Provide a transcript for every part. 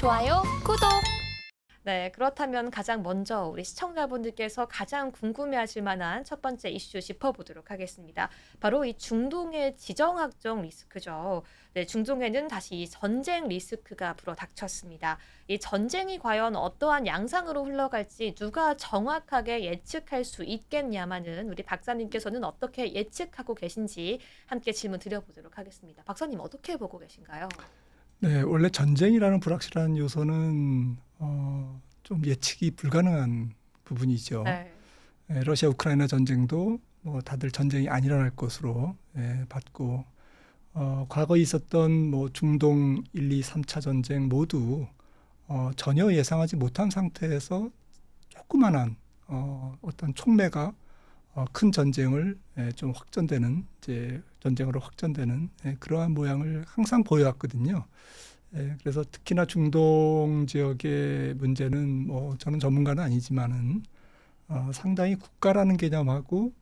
좋아요, 구독! 네, 그렇다면 가장 먼저 우리 시청자분들께서 가장 궁금해하실 만한 첫 번째 이슈 짚어보도록 하겠습니다. 바로 이 중동의 지정학적 리스크죠. 네, 중동에는 다시 전쟁 리스크가 불어닥쳤습니다. 이 전쟁이 과연 어떠한 양상으로 흘러갈지 누가 정확하게 예측할 수 있겠냐마는 우리 박사님께서는 어떻게 예측하고 계신지 함께 질문 드려보도록 하겠습니다. 박사님 어떻게 보고 계신가요? 네, 원래 전쟁이라는 불확실한 요소는 좀 예측이 불가능한 부분이죠. 네. 러시아 우크라이나 전쟁도 뭐 다들 전쟁이 안 일어날 것으로 봤고 과거에 있었던 뭐 중동 1, 2, 3차 전쟁 모두 전혀 예상하지 못한 상태에서 조그만한 어떤 촉매가 큰 전쟁을 좀 확전되는 이제 전쟁으로 확전되는 그러한 모양을 항상 보여왔거든요. 그래서 특히나 중동 지역의 문제는 뭐 저는 전문가는 아니지만은 상당히 국가라는 개념하고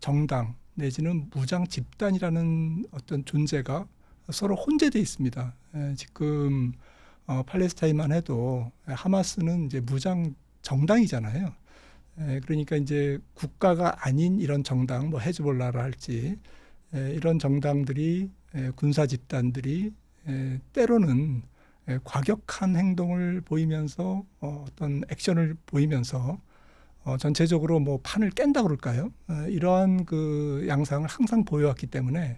정당 내지는 무장 집단이라는 어떤 존재가 서로 혼재되어 있습니다. 지금 팔레스타인만 해도 하마스는 이제 무장 정당이잖아요. 그러니까 이제 국가가 아닌 이런 정당, 뭐 헤즈볼라라 할지 이런 정당들이 군사 집단들이 때로는 과격한 행동을 보이면서 어떤 액션을 보이면서 전체적으로 뭐 판을 깬다 그럴까요? 이러한 그 양상을 항상 보여왔기 때문에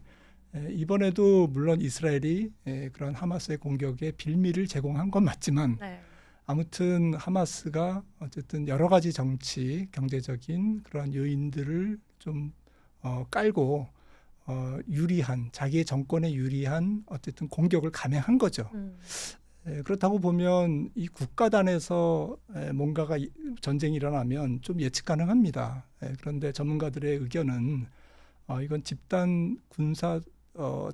이번에도 물론 이스라엘이 그런 하마스의 공격에 빌미를 제공한 건 맞지만 네. 아무튼 하마스가 어쨌든 여러 가지 정치, 경제적인 그러한 요인들을 좀 깔고 유리한 자기의 정권에 유리한 어쨌든 공격을 감행한 거죠. 그렇다고 보면 이 국가단에서 뭔가가 전쟁이 일어나면 좀 예측 가능합니다. 그런데 전문가들의 의견은 이건 집단 군사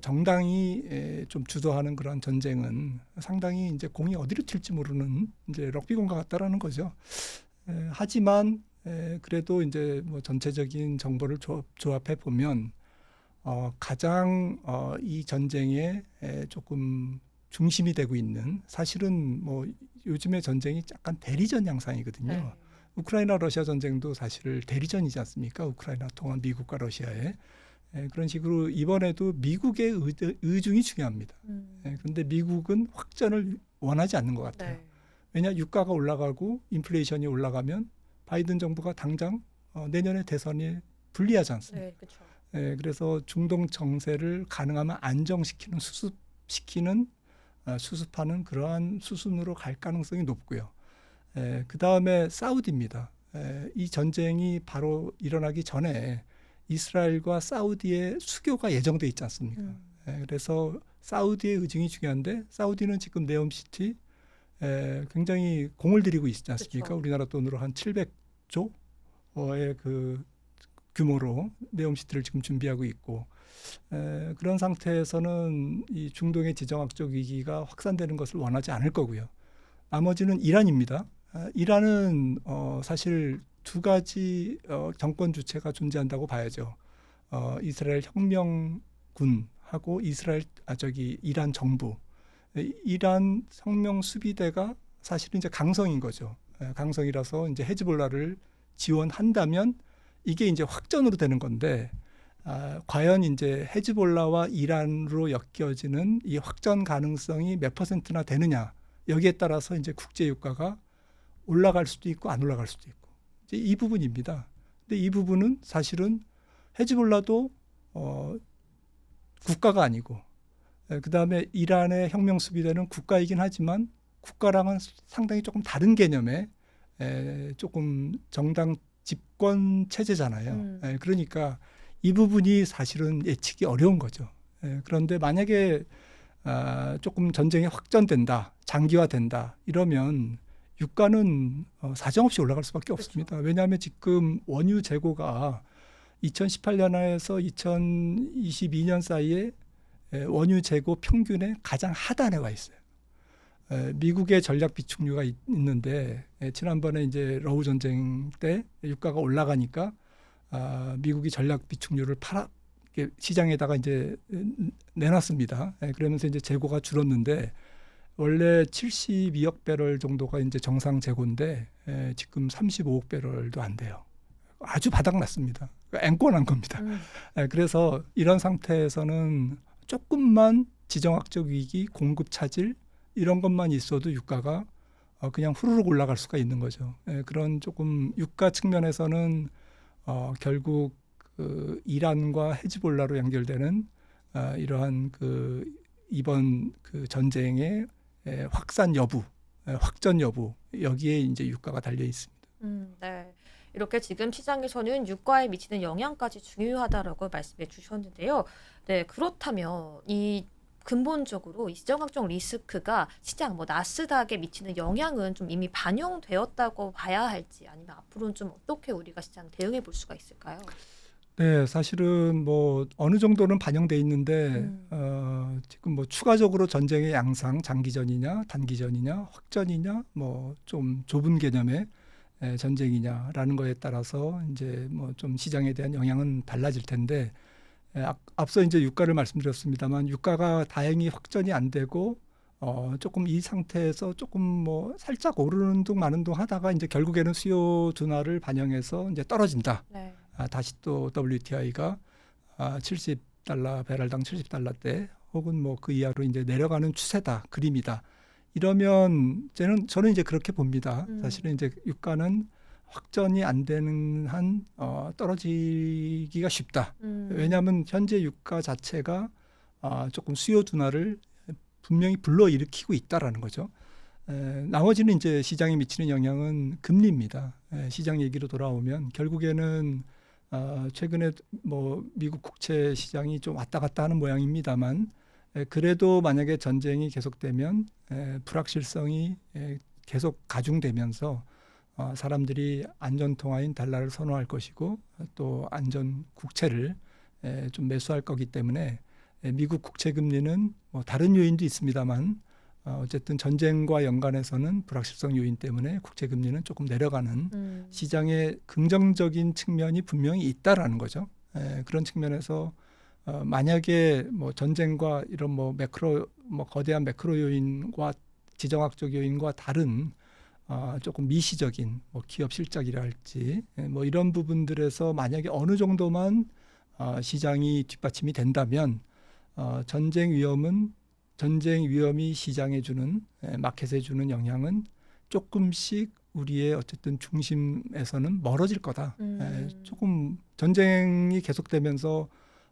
정당이 좀 주도하는 그런 전쟁은 상당히 이제 공이 어디로 튈지 모르는 이제 럭비공과 같다라는 거죠. 하지만 그래도 이제 뭐 전체적인 정보를 조합해 보면 가장 이 전쟁에 조금 중심이 되고 있는 사실은 뭐 요즘의 전쟁이 약간 대리전 양상이거든요. 네. 우크라이나 러시아 전쟁도 사실 대리전이지 않습니까? 우크라이나 통한 미국과 러시아의. 그런 식으로 이번에도 미국의 의중이 중요합니다. 그런데 미국은 확전을 원하지 않는 것 같아요. 네. 왜냐 유가가 올라가고 인플레이션이 올라가면 바이든 정부가 당장 내년에 대선이 불리하지 않습니까? 네, 그렇죠. 그래서 중동 정세를 가능하면 안정시키는 수습하는 그러한 수순으로 갈 가능성이 높고요. 그 다음에 사우디입니다. 이 전쟁이 바로 일어나기 전에 이스라엘과 사우디의 수교가 예정돼 있지 않습니까? 그래서 사우디의 의중이 중요한데 사우디는 지금 네옴시티 굉장히 공을 들이고 있지 않습니까? 그쵸. 우리나라 돈으로 한 700조의 그 규모로 네옴시티를 지금 준비하고 있고 그런 상태에서는 이 중동의 지정학적 위기가 확산되는 것을 원하지 않을 거고요. 나머지는 이란입니다. 이란은 사실 두 가지 정권 주체가 존재한다고 봐야죠. 이스라엘 혁명군하고 이란 정부. 이란 혁명 수비대가 사실은 이제 강성인 거죠. 강성이라서 이제 헤즈볼라를 지원한다면 이게 이제 확전으로 되는 건데 과연 이제 헤즈볼라와 이란으로 엮여지는 이 확전 가능성이 몇 %나 되느냐 여기에 따라서 이제 국제 유가가 올라갈 수도 있고 안 올라갈 수도 있고 이제 이 부분입니다. 근데 이 부분은 사실은 헤즈볼라도 국가가 아니고 그다음에 이란의 혁명 수비대는 국가이긴 하지만 국가랑은 상당히 조금 다른 개념의 조금 정당 집권 체제잖아요. 그러니까 이 부분이 사실은 예측이 어려운 거죠. 그런데 만약에 조금 전쟁이 확전된다, 장기화된다 이러면 유가는 사정없이 올라갈 수밖에 없습니다. 왜냐하면 지금 원유 재고가 2018년에서 2022년 사이에 원유 재고 평균의 가장 하단에 와 있어요. 미국의 전략 비축유가 있는데 지난번에 이제 러우 전쟁 때 유가가 올라가니까 미국이 전략 비축유를 시장에다가 이제 내놨습니다. 그러면서 이제 재고가 줄었는데 원래 72억 배럴 정도가 이제 정상 재고인데 지금 35억 배럴도 안 돼요. 아주 바닥났습니다. 앵꼬난 겁니다. 그래서 이런 상태에서는 조금만 지정학적 위기, 공급 차질 이런 것만 있어도 유가가 그냥 후루룩 올라갈 수가 있는 거죠. 그런 조금 유가 측면에서는 결국 그 이란과 헤즈볼라로 연결되는 이러한 그 이번 그 전쟁의 확산 여부, 확전 여부 여기에 이제 유가가 달려 있습니다. 네. 이렇게 지금 시장에서는 유가에 미치는 영향까지 중요하다라고 말씀해 주셨는데요. 네, 그렇다면 이 근본적으로 이 지정학적 리스크가 시장 뭐 나스닥에 미치는 영향은 좀 이미 반영되었다고 봐야 할지 아니면 앞으로는 좀 어떻게 우리가 시장 대응해 볼 수가 있을까요? 네, 사실은 뭐 어느 정도는 반영돼 있는데 지금 뭐 추가적으로 전쟁의 양상, 장기전이냐, 단기전이냐, 확전이냐, 뭐 좀 좁은 개념의 전쟁이냐라는 거에 따라서 이제 뭐 좀 시장에 대한 영향은 달라질 텐데 앞서 이제 유가를 말씀드렸습니다만 유가가 다행히 확전이 안 되고 조금 이 상태에서 조금 뭐 살짝 오르는 둥 마는 둥 하다가 이제 결국에는 수요 둔화를 반영해서 이제 떨어진다. 네. 다시 또 WTI가 70달러 배럴당 70달러대 혹은 뭐 그 이하로 이제 내려가는 추세다, 그림이다. 이러면 저는 이제 그렇게 봅니다. 사실은 이제 유가는 확전이 안 되는 한 떨어지기가 쉽다. 왜냐하면 현재 유가 자체가 조금 수요 둔화를 분명히 불러일으키고 있다라는 거죠. 나머지는 이제 시장에 미치는 영향은 금리입니다. 시장 얘기로 돌아오면 결국에는 최근에 뭐 미국 국채 시장이 좀 왔다 갔다 하는 모양입니다만 그래도 만약에 전쟁이 계속되면 불확실성이 계속 가중되면서 사람들이 안전 통화인 달러를 선호할 것이고 또 안전 국채를 좀 매수할 거기 때문에 미국 국채 금리는 뭐 다른 요인도 있습니다만 어쨌든 전쟁과 연관해서는 불확실성 요인 때문에 국채 금리는 조금 내려가는 시장의 긍정적인 측면이 분명히 있다라는 거죠. 그런 측면에서 만약에 뭐 전쟁과 이런 뭐 매크로 뭐 거대한 매크로 요인과 지정학적 요인과 다른 조금 미시적인 뭐 기업 실적이라 할지 뭐 이런 부분들에서 만약에 어느 정도만 시장이 뒷받침이 된다면 전쟁 위험이 시장에 주는 마켓에 주는 영향은 조금씩 우리의 어쨌든 중심에서는 멀어질 거다. 조금 전쟁이 계속되면서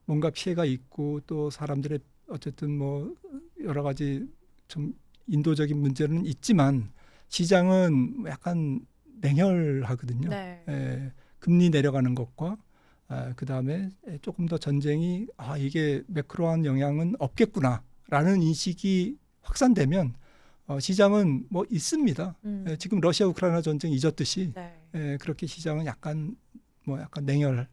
뭔가 피해가 있고 또 사람들의 어쨌든 뭐 여러 가지 좀 인도적인 문제는 있지만 시장은 약간 냉혈하거든요. 네. 금리 내려가는 것과 그다음에 조금 더 전쟁이 이게 매크로한 영향은 없겠구나라는 인식이 확산되면 시장은 뭐 있습니다. 지금 러시아 우크라이나 전쟁 잊었듯이 네. 그렇게 시장은 약간 냉혈한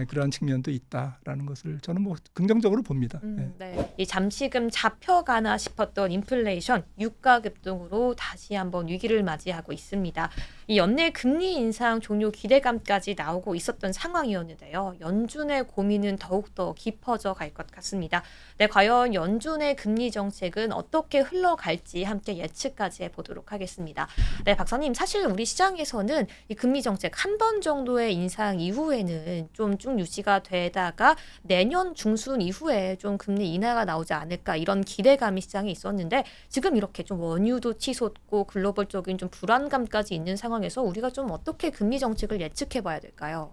그러한 측면도 있다라는 것을 저는 뭐 긍정적으로 봅니다. 네. 이 잠시금 잡혀가나 싶었던 인플레이션, 유가 급등으로 다시 한번 위기를 맞이하고 있습니다. 이 연내 금리 인상 종료 기대감까지 나오고 있었던 상황이었는데요. 연준의 고민은 더욱더 깊어져 갈 것 같습니다. 네, 과연 연준의 금리 정책은 어떻게 흘러갈지 함께 예측까지 해보도록 하겠습니다. 네, 박사님, 사실 우리 시장에서는 이 금리 정책 한 번 정도의 인상 이후에는 좀 쭉 유지가 되다가 내년 중순 이후에 좀 금리 인하가 나오지 않을까 이런 기대감이 시장에 있었는데 지금 이렇게 좀 원유도 치솟고 글로벌적인 좀 불안감까지 있는 상황에서 우리가 좀 어떻게 금리 정책을 예측해 봐야 될까요?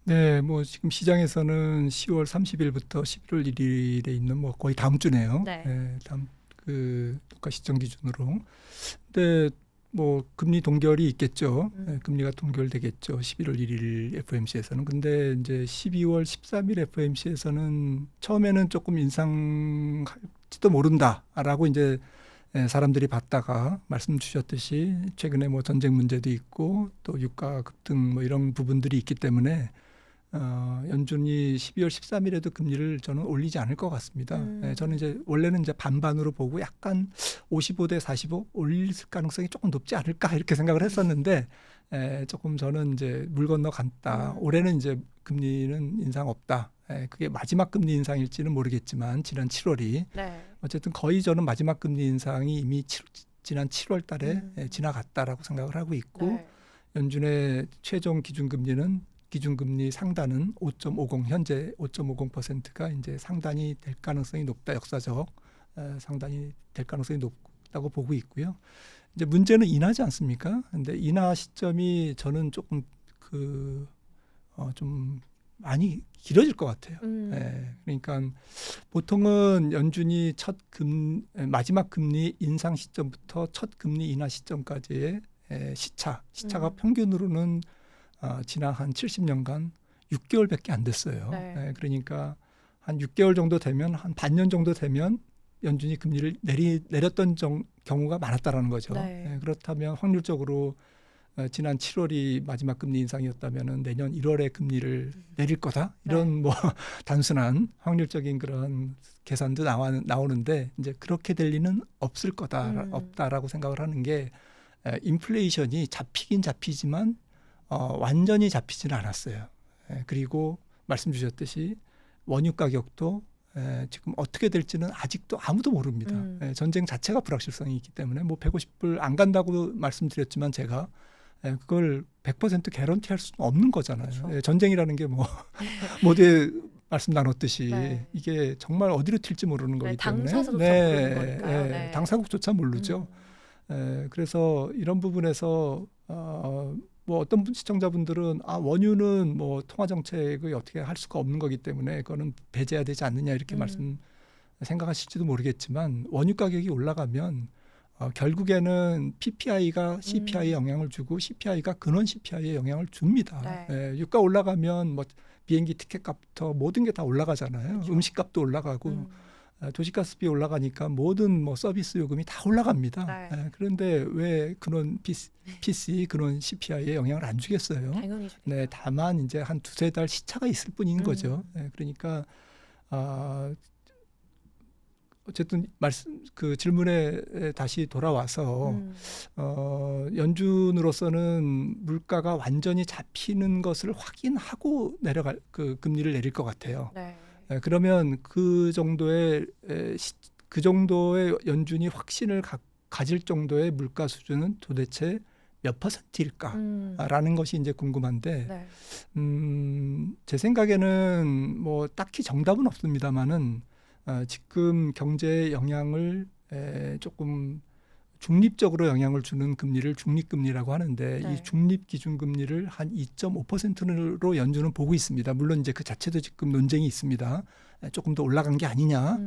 네, 뭐 지금 시장에서는 10월 30일부터 11월 1일에 있는 뭐 거의 다음 주네요. 네. 다음 그 국가 시점 기준으로. 근데 뭐 금리 동결이 있겠죠. 금리가 동결되겠죠. 11월 1일 FOMC에서는. 근데 이제 12월 13일 FOMC에서는 처음에는 조금 인상할지도 모른다라고 이제 사람들이 봤다가 말씀 주셨듯이 최근에 뭐 전쟁 문제도 있고 또 유가 급등 뭐 이런 부분들이 있기 때문에 연준이 12월 13일에도 금리를 저는 올리지 않을 것 같습니다. 저는 이제 원래는 이제 반반으로 보고 약간 55대 45 올릴 가능성이 조금 높지 않을까 이렇게 생각을 했었는데 조금 저는 이제 물 건너 갔다. 올해는 이제 금리는 인상 없다. 그게 마지막 금리 인상일지는 모르겠지만 지난 7월이 네. 어쨌든 거의 저는 마지막 금리 인상이 이미 지난 7월 달에 지나갔다라고 생각을 하고 있고 네. 연준의 최종 기준금리 상단은 5.50 현재 5.50%가 이제 상단이 될 가능성이 높다. 역사적 상단이 될 가능성이 높다고 보고 있고요. 이제 문제는 인하지 않습니까? 근데 인하 시점이 저는 조금 좀 많이 길어질 것 같아요. 그러니까 보통은 연준이 마지막 금리 인상 시점부터 첫 금리 인하 시점까지의 시차가 평균으로는 지난 한 70년간 6개월밖에 안 됐어요. 네. 그러니까 한 6개월 정도 되면 한 반년 정도 되면 연준이 금리를 내렸던 경우가 많았다라는 거죠. 네. 그렇다면 확률적으로 지난 7월이 마지막 금리 인상이었다면 내년 1월에 금리를 내릴 거다 이런 뭐 단순한 확률적인 그런 계산도 나오는데 이제 그렇게 될 리는 없다라고 생각을 하는 게 인플레이션이 잡히긴 잡히지만 완전히 잡히지는 않았어요. 그리고 말씀 주셨듯이 원유 가격도 지금 어떻게 될지는 아직도 아무도 모릅니다. 전쟁 자체가 불확실성이 있기 때문에 뭐 150불 안 간다고 말씀드렸지만 제가 그걸 100% 개런티할 수는 없는 거잖아요. 그렇죠. 전쟁이라는 게 뭐 모두의 말씀 나눴듯이 네. 이게 정말 어디로 튈지 모르는 거기 때문에 당사자조차 모르는 거니까요. 네. 당사국조차 모르죠. 그래서 이런 부분에서 뭐 어떤 시청자분들은 원유는 뭐 통화 정책을 어떻게 할 수가 없는 거기 때문에 그거는 배제해야 되지 않느냐 이렇게 생각하실지도 모르겠지만 원유 가격이 올라가면 결국에는 PPI가 CPI에 영향을 주고 CPI가 근원 CPI에 영향을 줍니다. 네. 유가 올라가면 뭐 비행기 티켓값부터 모든 게 다 올라가잖아요. 그렇죠. 음식값도 올라가고 도시가스비 올라가니까 모든 뭐 서비스 요금이 다 올라갑니다. 네. 그런데 왜 근원 PC 근원 CPI에 영향을 안 주겠어요? 당연히 네, 다만 이제 한 두세 달 시차가 있을 뿐인 거죠. 그러니까 어쨌든 그 질문에 다시 돌아와서 연준으로서는 물가가 완전히 잡히는 것을 확인하고 금리를 내릴 것 같아요. 네. 그러면 그 정도의 연준이 확신을 가질 정도의 물가 수준은 도대체 몇 %일까라는 것이 이제 궁금한데 네. 제 생각에는 뭐 딱히 정답은 없습니다만은 지금 경제에 영향을 조금 중립적으로 영향을 주는 금리를 중립금리라고 하는데 네. 이 중립기준금리를 한 2.5%로 연준은 보고 있습니다. 물론 이제 그 자체도 지금 논쟁이 있습니다. 조금 더 올라간 게 아니냐.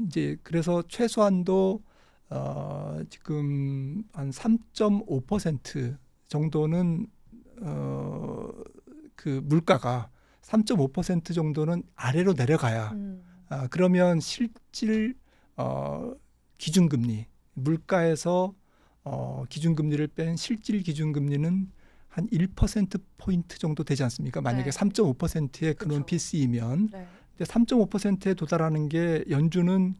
이제 그래서 최소한도 지금 한 3.5% 정도는 그 물가가 3.5% 정도는 아래로 내려가야 그러면 실질 기준금리 물가에서 기준금리를 뺀 실질 기준금리는 한 1%포인트 정도 되지 않습니까? 만약에 네. 3.5%의 근원 그렇죠. PC이면 네. 3.5%에 도달하는 게 연준은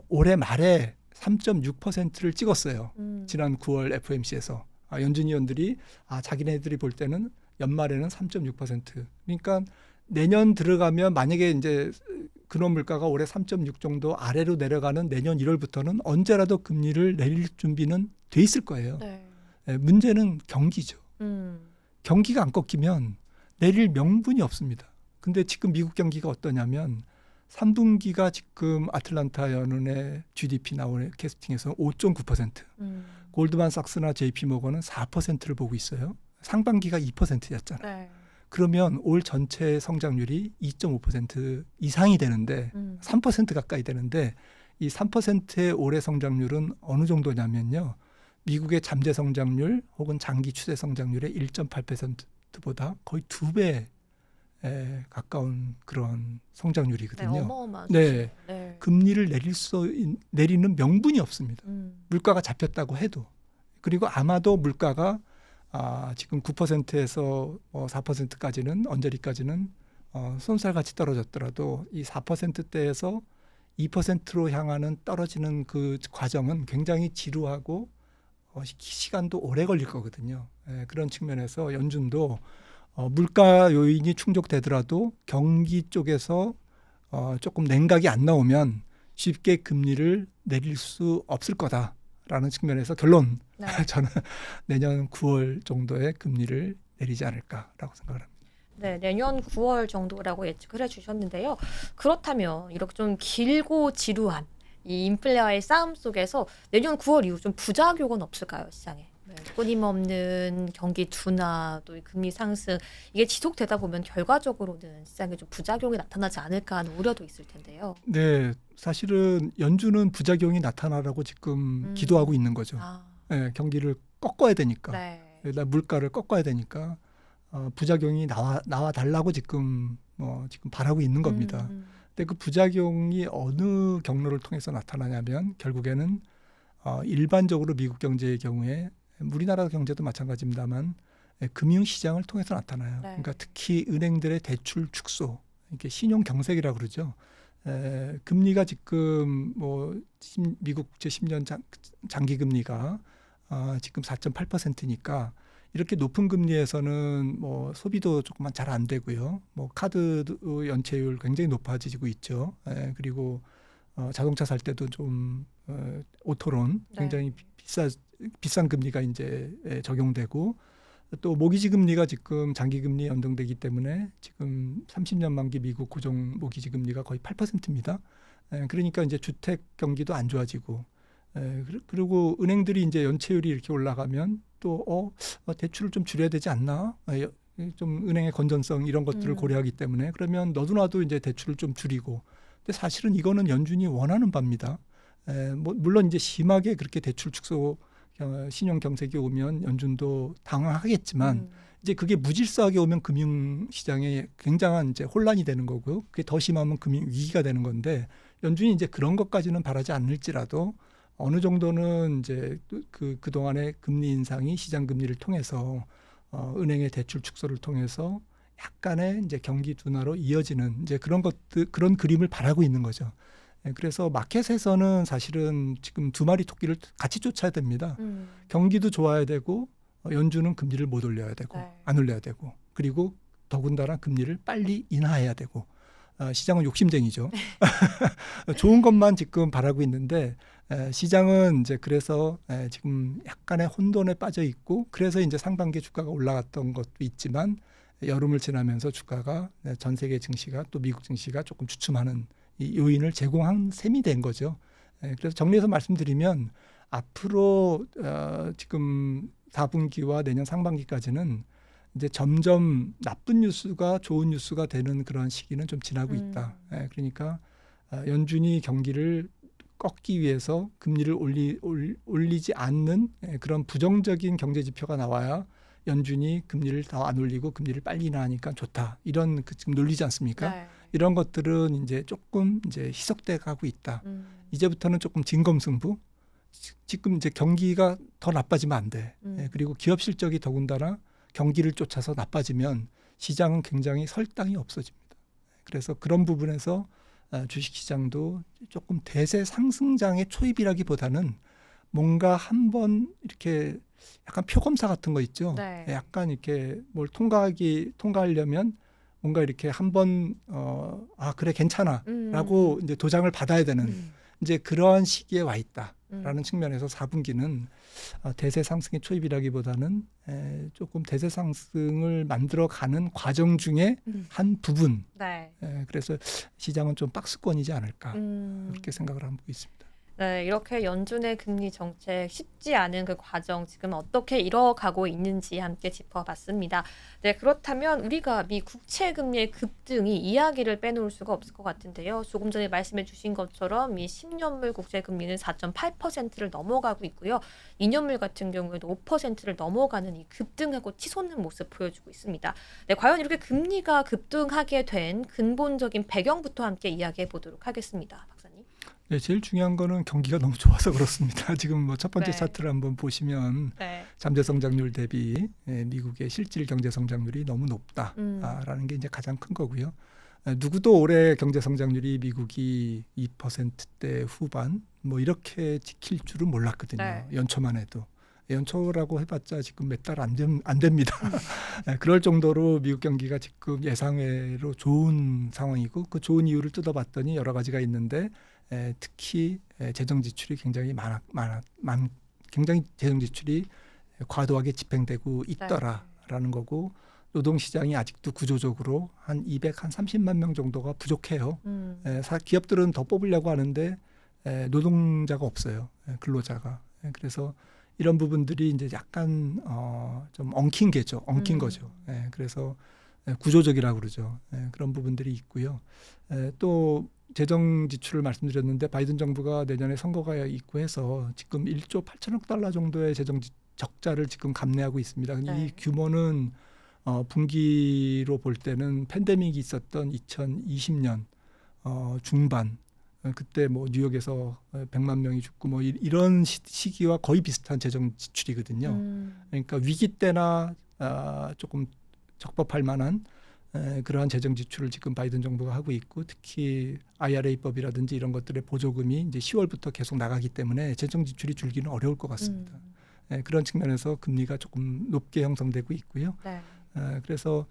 올해 말에 3.6%를 찍었어요. 지난 9월 FOMC에서 연준 위원들이 자기네들이 볼 때는 연말에는 3.6%. 그러니까 내년 들어가면 만약에 이제 근원 물가가 올해 3.6 정도 아래로 내려가는 내년 1월부터는 언제라도 금리를 내릴 준비는 돼 있을 거예요. 네. 문제는 경기죠. 경기가 안 꺾이면 내릴 명분이 없습니다. 근데 지금 미국 경기가 어떠냐면 3분기가 지금 아틀란타 연은의 GDP 나오는 캐스팅에서 5.9%, 골드만삭스나 JP모건은 4%를 보고 있어요. 상반기가 2%였잖아요. 네. 그러면 올 전체 성장률이 2.5% 이상이 되는데 3% 가까이 되는데 이 3%의 올해 성장률은 어느 정도냐면요. 미국의 잠재 성장률 혹은 장기 추세 성장률의 1.8%보다 거의 2배 가까운 그런 성장률이거든요. 네, 어마어마하죠. 네. 네. 금리를 내리는 명분이 없습니다. 물가가 잡혔다고 해도. 그리고 아마도 물가가 지금 9%에서 4%까지는 언저리까지는 쏜살같이 떨어졌더라도 이 4%대에서 2%로 향하는 떨어지는 그 과정은 굉장히 지루하고 시간도 오래 걸릴 거거든요. 그런 측면에서 연준도 물가 요인이 충족되더라도 경기 쪽에서 조금 냉각이 안 나오면 쉽게 금리를 내릴 수 없을 거다라는 측면에서 결론 네. 저는 내년 9월 정도에 금리를 내리지 않을까라고 생각을 합니다. 네, 내년 9월 정도라고 예측을 해주셨는데요. 그렇다면 이렇게 좀 길고 지루한 이 인플레와의 싸움 속에서 내년 9월 이후 좀 부작용은 없을까요, 시장에? 네, 끊임없는 경기 둔화, 또 이 금리 상승 이게 지속되다 보면 결과적으로는 시장에 좀 부작용이 나타나지 않을까 하는 우려도 있을 텐데요. 네, 사실은 연준은 부작용이 나타나라고 지금 기도하고 있는 거죠. 아, 경기를 꺾어야 되니까, 네. 물가를 꺾어야 되니까 부작용이 나와 달라고 지금 바라고 있는 겁니다. 근데 그 부작용이 어느 경로를 통해서 나타나냐면 결국에는 일반적으로 미국 경제의 경우에 우리나라 경제도 마찬가지입니다만 금융시장을 통해서 나타나요. 네. 그러니까 특히 은행들의 대출 축소, 이게 신용 경색이라고 그러죠. 금리가 지금 미국 국채 10년 장기 금리가 지금 4.8%니까 이렇게 높은 금리에서는 소비도 조금만 잘 안 되고요. 카드 연체율 굉장히 높아지고 있죠. 그리고 자동차 살 때도 좀 오토론 굉장히 비싼 금리가 이제 적용되고 또 모기지 금리가 지금 장기 금리 연동되기 때문에 지금 30년 만기 미국 고정 모기지 금리가 거의 8%입니다. 그러니까 이제 주택 경기도 안 좋아지고 그리고 은행들이 이제 연체율이 이렇게 올라가면 또 대출을 좀 줄여야 되지 않나? 좀 은행의 건전성 이런 것들을 고려하기 때문에 그러면 너도나도 이제 대출을 좀 줄이고. 근데 사실은 이거는 연준이 원하는 바입니다. 물론 이제 심하게 그렇게 대출 축소 신용 경색이 오면 연준도 당황하겠지만 이제 그게 무질서하게 오면 금융 시장에 굉장한 이제 혼란이 되는 거고요. 그게 더 심하면 금융 위기가 되는 건데 연준이 이제 그런 것까지는 바라지 않을지라도 어느 정도는 이제 그동안의 금리 인상이 시장 금리를 통해서 은행의 대출 축소를 통해서 약간의 이제 경기 둔화로 이어지는 이제 그런 그림을 바라고 있는 거죠. 그래서 마켓에서는 사실은 지금 두 마리 토끼를 같이 쫓아야 됩니다. 경기도 좋아야 되고 연준은 금리를 못 올려야 되고 네. 안 올려야 되고 그리고 더군다나 금리를 빨리 인하해야 되고 시장은 욕심쟁이죠. 좋은 것만 지금 바라고 있는데 시장은 이제 그래서 지금 약간의 혼돈에 빠져 있고 그래서 이제 상반기 주가가 올라갔던 것도 있지만 여름을 지나면서 주가가 전 세계 증시가 또 미국 증시가 조금 주춤하는 이 요인을 제공한 셈이 된 거죠. 그래서 정리해서 말씀드리면 앞으로 지금 4분기와 내년 상반기까지는 이제 점점 나쁜 뉴스가 좋은 뉴스가 되는 그런 시기는 좀 지나고 있다. 그러니까 연준이 경기를 꺾기 위해서 금리를 올리지 않는 그런 부정적인 경제 지표가 나와야 연준이 금리를 더 안 올리고 금리를 빨리 인하하니까 좋다. 이런 지금 논리지 않습니까? 네. 이런 것들은 이제 조금 이제 희석돼 가고 있다. 이제부터는 조금 진검승부. 지금 이제 경기가 더 나빠지면 안 돼. 그리고 기업 실적이 더군다나 경기를 쫓아서 나빠지면 시장은 굉장히 설당이 없어집니다. 그래서 그런 부분에서 주식시장도 조금 대세 상승장의 초입이라기보다는 뭔가 한번 이렇게 약간 표검사 같은 거 있죠. 네. 약간 이렇게 뭘 통과하려면 뭔가 이렇게 한번 그래 괜찮아라고 이제 도장을 받아야 되는 이제 그러한 시기에 와 있다라는 측면에서 4분기는 대세 상승의 초입이라기보다는 조금 대세 상승을 만들어가는 과정 중에 한 부분. 네. 그래서 시장은 좀 박스권이지 않을까 그렇게 생각을 하고 있습니다. 네, 이렇게 연준의 금리 정책 쉽지 않은 그 과정 지금 어떻게 이뤄가고 있는지 함께 짚어봤습니다. 네, 그렇다면 우리가 미 국채 금리의 급등이 이야기를 빼놓을 수가 없을 것 같은데요. 조금 전에 말씀해 주신 것처럼 이 10년물 국채 금리는 4.8%를 넘어가고 있고요. 2년물 같은 경우에도 5%를 넘어가는 이 급등하고 치솟는 모습 보여주고 있습니다. 네, 과연 이렇게 금리가 급등하게 된 근본적인 배경부터 함께 이야기해 보도록 하겠습니다. 박사님. 네, 제일 중요한 거는 경기가 너무 좋아서 그렇습니다. 지금 뭐 첫 번째 네. 차트를 한번 보시면 네. 잠재 성장률 대비 미국의 실질 경제 성장률이 너무 높다라는 게 이제 가장 큰 거고요. 누구도 올해 경제 성장률이 미국이 2%대 후반 뭐 이렇게 지킬 줄은 몰랐거든요. 네. 연초만 해도. 연초라고 해봤자 지금 몇 달 안 됩니다. 그럴 정도로 미국 경기가 지금 예상외로 좋은 상황이고 그 좋은 이유를 뜯어봤더니 여러 가지가 있는데 특히 재정 지출이 굉장히 굉장히 재정 지출이 과도하게 집행되고 있더라라는 거고 노동 시장이 아직도 구조적으로 한 230만 명 정도가 부족해요. 기업들은 더 뽑으려고 하는데 노동자가 없어요. 근로자가. 그래서 이런 부분들이 이제 약간 좀 엉킨 거죠. 그래서 구조적이라고 그러죠. 그런 부분들이 있고요. 또 재정 지출을 말씀드렸는데 바이든 정부가 내년에 선거가 있고 해서 지금 1조 8천억 달러 정도의 재정 적자를 지금 감내하고 있습니다. 네. 이 규모는 분기로 볼 때는 팬데믹이 있었던 2020년 중반 그때 뭐 뉴욕에서 100만 명이 죽고 뭐 이런 시기와 거의 비슷한 재정 지출이거든요. 그러니까 위기 때나 조금 적법할 만한 그러한 재정 지출을 지금 바이든 정부가 하고 있고 특히 IRA법이라든지 이런 것들의 보조금이 이제 10월부터 계속 나가기 때문에 재정 지출이 줄기는 어려울 것 같습니다. 그런 측면에서 금리가 조금 높게 형성되고 있고요. 네. 그래서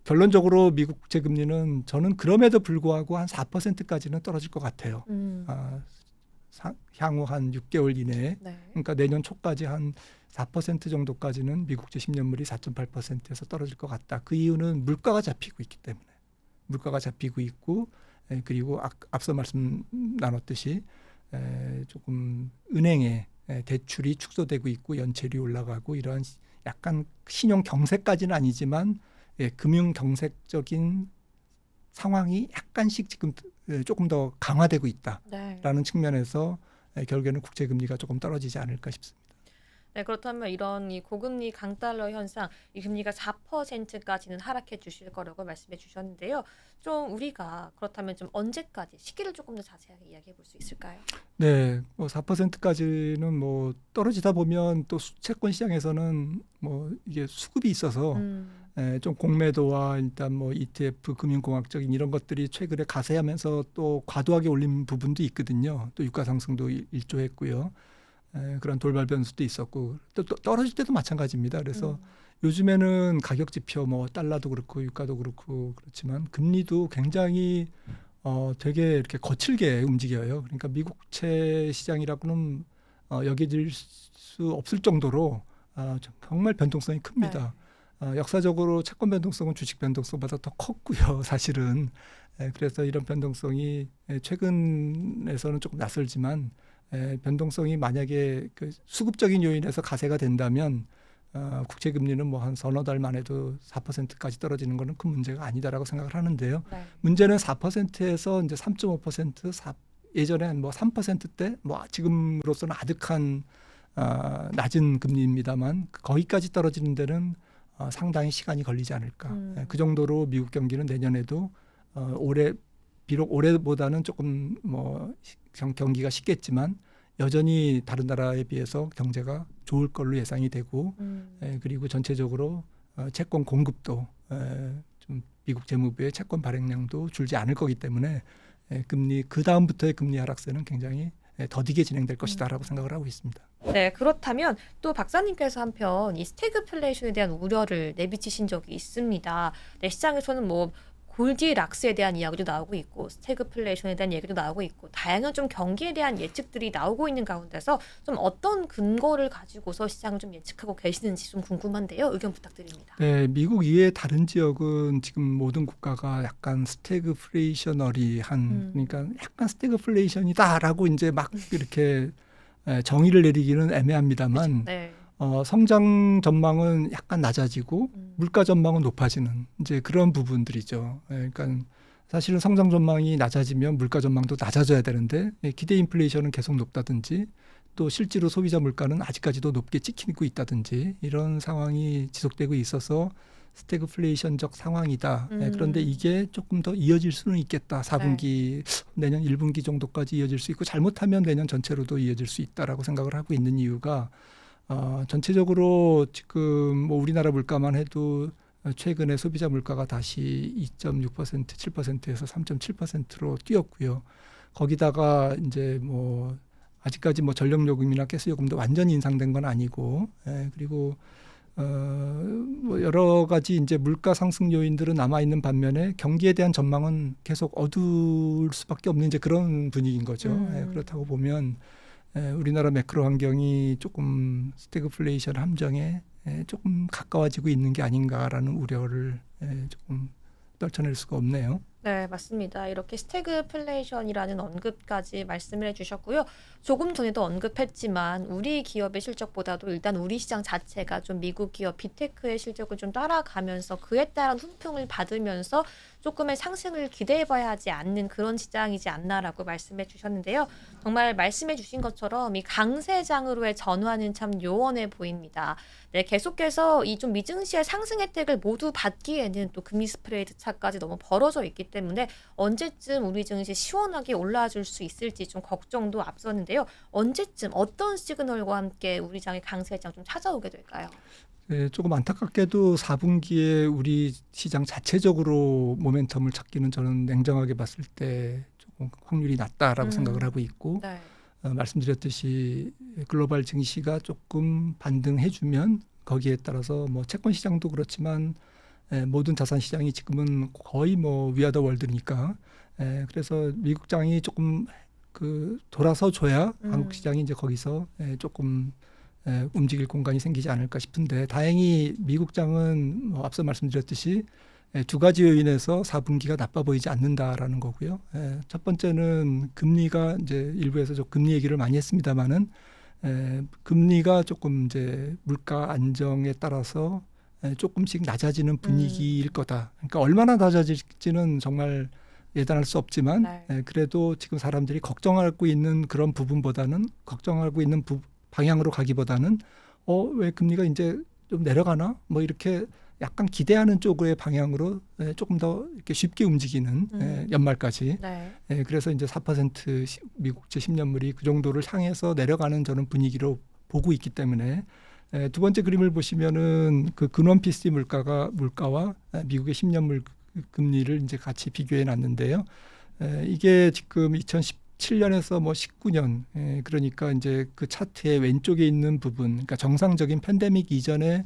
결론적으로 미국 국채 금리는 저는 그럼에도 불구하고 한 4%까지는 떨어질 것 같아요. 향후 한 6개월 이내에. 네. 그러니까 내년 초까지 한 4% 정도까지는 미국채 10년물이 4.8%에서 떨어질 것 같다. 그 이유는 물가가 잡히고 있기 때문에. 물가가 잡히고 있고 그리고 앞서 말씀 나눴듯이 조금 은행에 대출이 축소되고 있고 연체율이 올라가고 이러한 약간 신용 경색까지는 아니지만 금융 경색적인 상황이 약간씩 지금 조금 더 강화되고 있다라는 측면에서 결국에는 국채 금리가 조금 떨어지지 않을까 싶습니다. 네, 그렇다면 이런 이 고금리 강달러 현상, 이 금리가 4%까지는 하락해 주실 거라고 말씀해 주셨는데요. 좀 우리가 그렇다면 좀 언제까지 시기를 조금 더 자세하게 이야기해 볼 수 있을까요? 네, 뭐 4%까지는 뭐 떨어지다 보면 또 채권 시장에서는 뭐 이게 수급이 있어서 좀 공매도와 일단 뭐 ETF 금융공학적인 이런 것들이 최근에 가세하면서 또 과도하게 올린 부분도 있거든요. 또 유가 상승도 일조했고요. 그런 돌발 변수도 있었고 또 떨어질 때도 마찬가지입니다. 그래서 요즘에는 가격 지표 뭐 달러도 그렇고 유가도 그렇고 그렇지만 금리도 굉장히 되게 이렇게 거칠게 움직여요. 그러니까 미국 국채 시장이라고는 여겨질 수 없을 정도로 정말 변동성이 큽니다. 역사적으로 채권 변동성은 주식 변동성보다 더 컸고요. 사실은. 그래서 이런 변동성이 최근에서는 조금 낯설지만 변동성이 만약에 그 수급적인 요인에서 가세가 된다면 국채 금리는 뭐 한 서너 달만 해도 4%까지 떨어지는 것은 큰 문제가 아니다라고 생각을 하는데요. 네. 문제는 4%에서 이제 3.5%, 예전에 뭐 3%대 뭐 지금으로서는 아득한 낮은 금리입니다만 거기까지 떨어지는 데는 상당히 시간이 걸리지 않을까. 그 정도로 미국 경기는 내년에도 비록 올해보다는 조금 뭐 경기가 쉽겠지만 여전히 다른 나라에 비해서 경제가 좋을 걸로 예상이 되고 그리고 전체적으로 채권 공급도 좀 미국 재무부의 채권 발행량도 줄지 않을 거기 때문에 금리 그 다음부터의 금리 하락세는 굉장히 더디게 진행될 것이다라고 생각을 하고 있습니다. 네, 그렇다면 또 박사님께서 한편 이 스태그플레이션에 대한 우려를 내비치신 적이 있습니다. 네, 시장에서는 뭐 골디락스에 대한 이야기도 나오고 있고 스태그플레이션에 대한 얘기도 나오고 있고 다양한 좀 경기에 대한 예측들이 나오고 있는 가운데서 좀 어떤 근거를 가지고서 시장을 좀 예측하고 계시는지 좀 궁금한데요. 의견 부탁드립니다. 네, 미국 이외의 다른 지역은 지금 모든 국가가 약간 스태그플레이셔너리한 그러니까 약간 스태그플레이션이다라고 이제 막 이렇게 정의를 내리기는 애매합니다만 네. 성장 전망은 약간 낮아지고 물가 전망은 높아지는 이제 그런 부분들이죠. 그러니까 사실은 성장 전망이 낮아지면 물가 전망도 낮아져야 되는데 기대 인플레이션은 계속 높다든지 또 실제로 소비자 물가는 아직까지도 높게 찍히고 있다든지 이런 상황이 지속되고 있어서 스태그플레이션적 상황이다. 음. 그런데 이게 조금 더 이어질 수는 있겠다. 4분기 내년 1분기 정도까지 이어질 수 있고 잘못하면 내년 전체로도 이어질 수 있다라고 생각을 하고 있는 이유가 전체적으로 지금 뭐 우리나라 물가만 해도 최근에 소비자 물가가 다시 2.6% 7%에서 3.7%로 뛰었고요. 거기다가 이제 뭐 아직까지 뭐 전력요금이나 가스요금도 완전히 인상된 건 아니고, 그리고 뭐 여러 가지 이제 물가 상승 요인들은 남아 있는 반면에 경기에 대한 전망은 계속 어두울 수밖에 없는 이제 그런 분위기인 거죠. 그렇다고 보면 우리나라 매크로 환경이 조금 스태그플레이션 함정에 조금 가까워지고 있는 게 아닌가라는 우려를 조금 떨쳐낼 수가 없네요. 네, 맞습니다. 이렇게 스태그플레이션이라는 언급까지 말씀을 해주셨고요. 조금 전에도 언급했지만 우리 기업의 실적보다도 일단 우리 시장 자체가 좀 미국 기업 빅테크의 실적을 좀 따라가면서 그에 따른 훈풍을 받으면서 조금의 상승을 기대해봐야 하지 않는 그런 시장이지 않나라고 말씀해 주셨는데요. 정말 말씀해 주신 것처럼 이 강세장으로의 전환은 참 요원해 보입니다. 네, 계속해서 이 좀 미증시의 상승 혜택을 모두 받기에는 또 금리 스프레드 차까지 너무 벌어져 있기 때문에 언제쯤 우리 증시 시원하게 올라와 줄 수 있을지 좀 걱정도 앞서는데요. 언제쯤 어떤 시그널과 함께 우리 장의 강세장 좀 찾아오게 될까요? 네, 조금 안타깝게도 4분기에 우리 시장 자체적으로 모멘텀을 찾기는 저는 냉정하게 봤을 때 조금 확률이 낮다라고 생각을 하고 있고, 네. 말씀드렸듯이 글로벌 증시가 조금 반등해주면 거기에 따라서 뭐 채권 시장도 그렇지만 모든 자산 시장이 지금은 거의 뭐 위아더 월드니까, 그래서 미국장이 조금 그 돌아서 줘야 한국 시장이 이제 거기서 조금 움직일 공간이 생기지 않을까 싶은데, 다행히 미국장은 뭐 앞서 말씀드렸듯이 두 가지 요인에서 4분기가 나빠 보이지 않는다라는 거고요. 첫 번째는 금리가 이제 일부에서 저 금리 얘기를 많이 했습니다만은 금리가 조금 이제 물가 안정에 따라서 조금씩 낮아지는 분위기일 거다. 그러니까 얼마나 낮아질지는 정말 예단할 수 없지만 그래도 지금 사람들이 걱정하고 있는 그런 부분보다는 걱정하고 있는 방향으로 가기보다는 왜 금리가 이제 좀 내려가나? 뭐 이렇게 약간 기대하는 쪽의 방향으로 조금 더 이렇게 쉽게 움직이는 연말까지. 그래서 이제 4% 미국채 10년물이 그 정도를 향해서 내려가는 저는 분위기로 보고 있기 때문에 두 번째 그림을 보시면은 그 근원 PCE 물가와 미국의 10년물 금리를 이제 같이 비교해 놨는데요. 이게 지금 2017년에서 뭐 19년, 그러니까 이제 그 차트의 왼쪽에 있는 부분, 그러니까 정상적인 팬데믹 이전에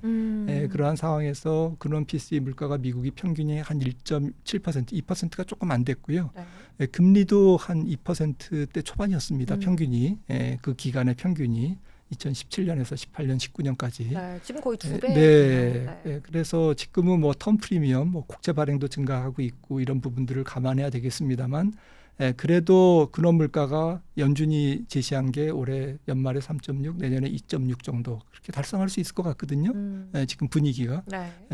그러한 상황에서 근원 PCE 물가가 미국이 평균이 한 1.7%, 2%가 조금 안 됐고요. 금리도 한 2%대 초반이었습니다. 평균이, 그 기간의 평균이 2017년에서 18년, 19년까지. 지금 거의 2배. 네. 그래서 지금은 뭐 텀 프리미엄, 뭐 국채 발행도 증가하고 있고 이런 부분들을 감안해야 되겠습니다만, 그래도 근원 물가가 연준이 제시한 게 올해 연말에 3.6, 내년에 2.6 정도 그렇게 달성할 수 있을 것 같거든요. 지금 분위기가.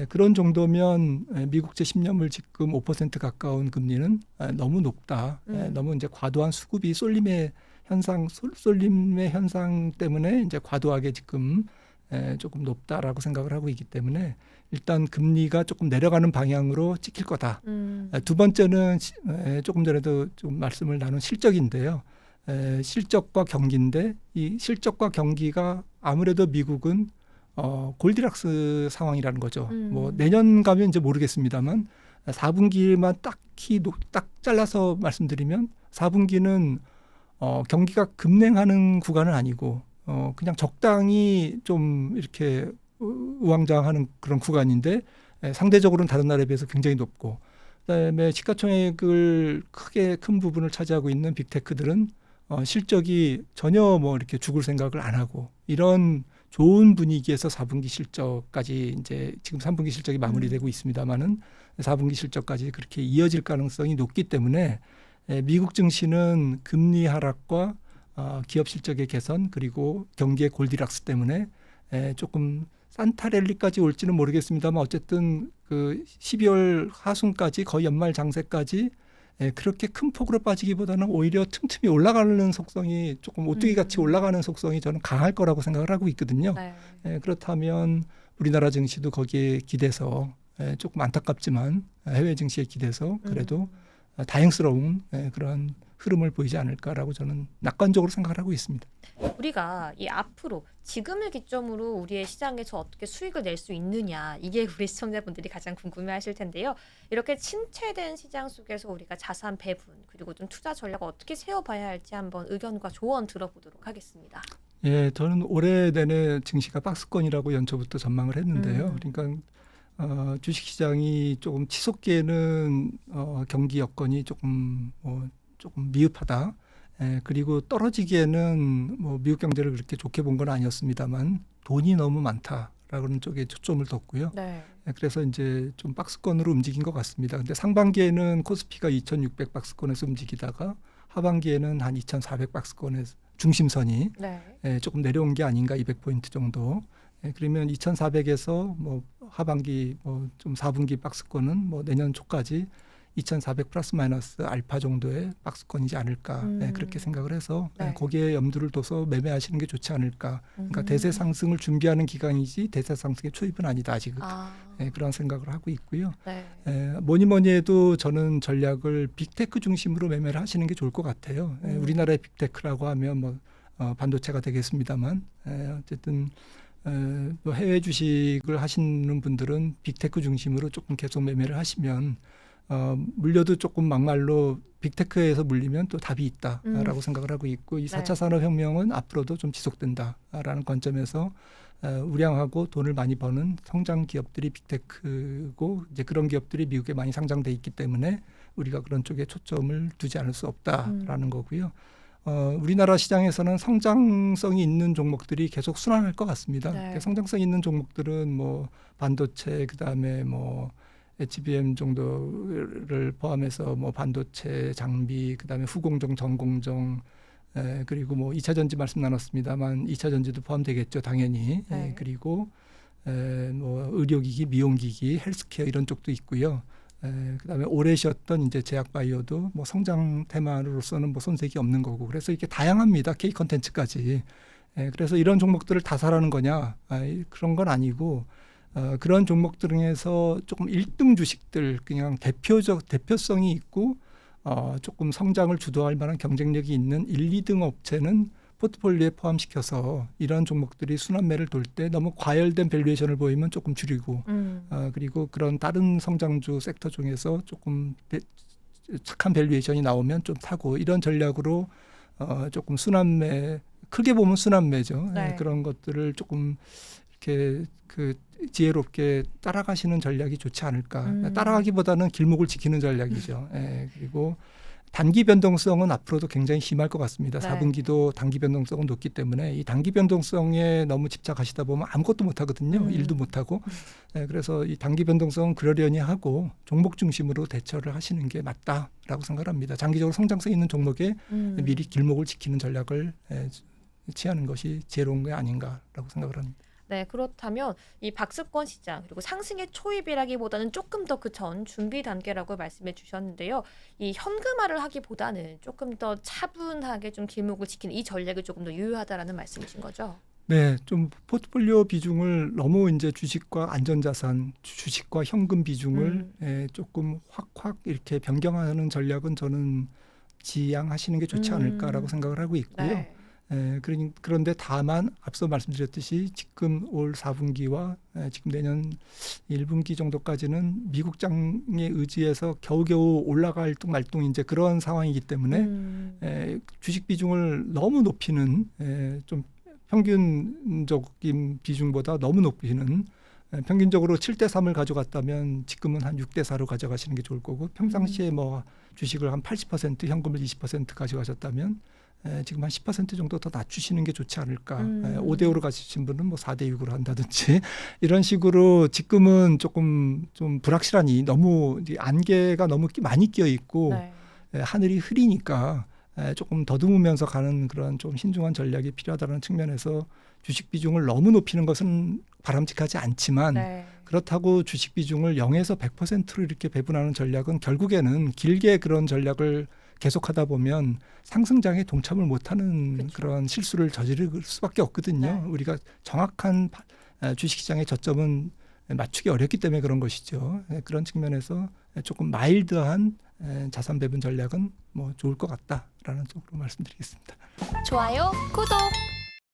그런 정도면 미국제 10년물 지금 5% 가까운 금리는 너무 높다. 너무 이제 과도한 수급이 쏠림의 현상 때문에 이제 과도하게 지금 조금 높다라고 생각을 하고 있기 때문에 일단 금리가 조금 내려가는 방향으로 찍힐 거다. 두 번째는 조금 전에도 좀 말씀을 나눈 실적인데요. 실적과 경기인데 이 실적과 경기가 아무래도 미국은 골디락스 상황이라는 거죠. 뭐 내년 가면 이제 모르겠습니다만 4분기만 딱히 딱 잘라서 말씀드리면 4분기는 경기가 급냉하는 구간은 아니고 그냥 적당히 좀 이렇게 우왕좌왕하는 그런 구간인데 상대적으로는 다른 나라에 비해서 굉장히 높고, 그다음에 시가총액을 크게 큰 부분을 차지하고 있는 빅테크들은 실적이 전혀 뭐 이렇게 죽을 생각을 안 하고 이런 좋은 분위기에서 4분기 실적까지 이제 지금 3분기 실적이 마무리되고 있습니다만은 4분기 실적까지 그렇게 이어질 가능성이 높기 때문에 미국 증시는 금리 하락과 기업 실적의 개선 그리고 경기의 골디락스 때문에 조금 산타랠리까지 올지는 모르겠습니다만 어쨌든 그 12월 하순까지 거의 연말 장세까지 그렇게 큰 폭으로 빠지기보다는 오히려 틈틈이 올라가는 속성이 조금 오뚜기 같이 올라가는 속성이 저는 강할 거라고 생각을 하고 있거든요. 그렇다면 우리나라 증시도 거기에 기대서 조금 안타깝지만 해외 증시에 기대서 그래도 다행스러운 그런 흐름을 보이지 않을까라고 저는 낙관적으로 생각을 하고 있습니다. 우리가 이 앞으로 지금을 기점으로 우리의 시장에서 어떻게 수익을 낼 수 있느냐 이게 우리 시청자분들이 가장 궁금해하실 텐데요. 이렇게 침체된 시장 속에서 우리가 자산 배분 그리고 좀 투자 전략을 어떻게 세워봐야 할지 한번 의견과 조언 들어보도록 하겠습니다. 예, 저는 올해 내내 증시가 박스권이라고 연초부터 전망을 했는데요. 그러니까 주식시장이 조금 치솟기에는 경기 여건이 조금 미흡하다. 그리고 떨어지기에는 뭐 미국 경제를 그렇게 좋게 본 건 아니었습니다만 돈이 너무 많다라는 쪽에 초점을 뒀고요. 네. 그래서 이제 좀 박스권으로 움직인 것 같습니다. 근데 상반기에는 코스피가 2,600 박스권에서 움직이다가 하반기에는 한 2,400 박스권에서 중심선이 네. 조금 내려온 게 아닌가 200포인트 정도. 그러면 2,400에서 뭐 하반기 뭐 좀 4분기 박스권은 뭐 내년 초까지 2,400 플러스 마이너스 알파 정도의 박스권이지 않을까 그렇게 생각을 해서 네. 거기에 염두를 둬서 매매하시는 게 좋지 않을까. 그러니까 대세 상승을 준비하는 기간이지 대세 상승의 초입은 아니다 아직은. 그런 생각을 하고 있고요. 네. 뭐니 해도 저는 전략을 빅테크 중심으로 매매를 하시는 게 좋을 것 같아요. 우리나라의 빅테크라고 하면 뭐 반도체가 되겠습니다만 어쨌든 뭐 해외 주식을 하시는 분들은 빅테크 중심으로 조금 계속 매매를 하시면 물려도 조금 막말로 빅테크에서 물리면 또 답이 있다라고 생각을 하고 있고 이 4차 산업혁명은 앞으로도 좀 지속된다라는 관점에서 우량하고 돈을 많이 버는 성장 기업들이 빅테크고 이제 그런 기업들이 미국에 많이 상장돼 있기 때문에 우리가 그런 쪽에 초점을 두지 않을 수 없다라는 거고요. 우리나라 시장에서는 성장성이 있는 종목들이 계속 순환할 것 같습니다. 네. 성장성 있는 종목들은 뭐 반도체 그다음에 뭐 HBM 정도를 포함해서 뭐 반도체 장비 그다음에 후공정 전공정 그리고 뭐 2차 전지 말씀 나눴습니다만 2차 전지도 포함되겠죠 당연히. 네. 그리고 뭐 의료기기 미용기기 헬스케어 이런 쪽도 있고요. 그다음에 오래 쉬었던 이제 제약 바이오도 뭐 성장 테마로서는 뭐 손색이 없는 거고 그래서 이렇게 다양합니다. K 컨텐츠까지. 그래서 이런 종목들을 다 사라는 거냐? 그런 건 아니고 그런 종목들 중에서 조금 1등 주식들 그냥 대표성이 있고 조금 성장을 주도할 만한 경쟁력이 있는 1, 2등 업체는 포트폴리오에 포함시켜서 이런 종목들이 순환매를 돌 때 너무 과열된 밸류에이션을 보이면 조금 줄이고 그리고 그런 다른 성장주 섹터 중에서 조금 착한 밸류에이션이 나오면 좀 타고 이런 전략으로 조금 순환매 크게 보면 순환매죠. 네. 그런 것들을 조금 이렇게 지혜롭게 따라가시는 전략이 좋지 않을까. 따라가기보다는 길목을 지키는 전략이죠. 그리고 단기 변동성은 앞으로도 굉장히 심할 것 같습니다. 네. 4분기도 단기 변동성은 높기 때문에 이 단기 변동성에 너무 집착하시다 보면 아무것도 못하거든요. 일도 못하고. 그래서 이 단기 변동성은 그러려니 하고 종목 중심으로 대처를 하시는 게 맞다라고 생각합니다. 장기적으로 성장성 있는 종목에 미리 길목을 지키는 전략을 취하는 것이 지혜로운 게 아닌가라고 생각을 합니다. 네, 그렇다면 이 박스권 시장 그리고 상승의 초입이라기보다는 조금 더 그 전 준비 단계라고 말씀해 주셨는데요. 이 현금화를 하기보다는 조금 더 차분하게 좀 길목을 지키는 이 전략이 조금 더 유효하다라는 말씀이신 거죠? 네, 좀 포트폴리오 비중을 너무 이제 주식과 안전자산, 주식과 현금 비중을 조금 확 이렇게 변경하는 전략은 저는 지양하시는 게 좋지 않을까라고 생각을 하고 있고요. 네. 그런데 다만 앞서 말씀드렸듯이 지금 올 4분기와 지금 내년 1분기 정도까지는 미국장에 의지해서 겨우겨우 올라갈 뚱말뚱 이제 그런 상황이기 때문에 주식 비중을 너무 높이는 좀 평균적인 비중보다 너무 높이는 평균적으로 7대3을 가져갔다면 지금은 한 6대4로 가져가시는 게 좋을 거고 평상시에 뭐 주식을 한 80% 현금을 20% 가져가셨다면 지금 한 10% 정도 더 낮추시는 게 좋지 않을까. 5대5로 가시신 분은 뭐 4대6으로 한다든지 이런 식으로 지금은 조금 좀 불확실하니 너무 안개가 너무 많이 끼어 있고 하늘이 흐리니까 조금 더듬으면서 가는 그런 좀 신중한 전략이 필요하다는 측면에서 주식 비중을 너무 높이는 것은 바람직하지 않지만 그렇다고 주식 비중을 0에서 100%로 이렇게 배분하는 전략은 결국에는 길게 그런 전략을 계속하다 보면 상승장에 동참을 못하는 그쵸. 그런 실수를 저지를 수밖에 없거든요. 우리가 정확한 주식시장의 저점은 맞추기 어렵기 때문에 그런 것이죠. 그런 측면에서 조금 마일드한 자산 배분 전략은 뭐 좋을 것 같다라는 쪽으로 말씀드리겠습니다. 좋아요, 구독.